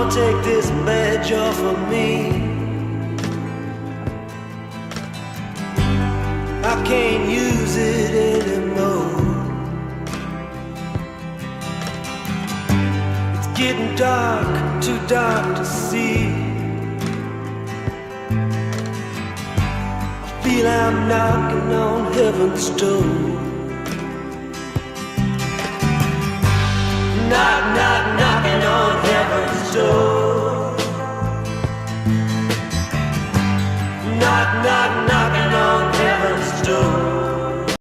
gonna take this badge off of me. I can't use it anymore. It's getting dark, too dark to see. I feel I'm knocking on heaven's door. Knock, knock, knocking on heaven's door. Knock, knock,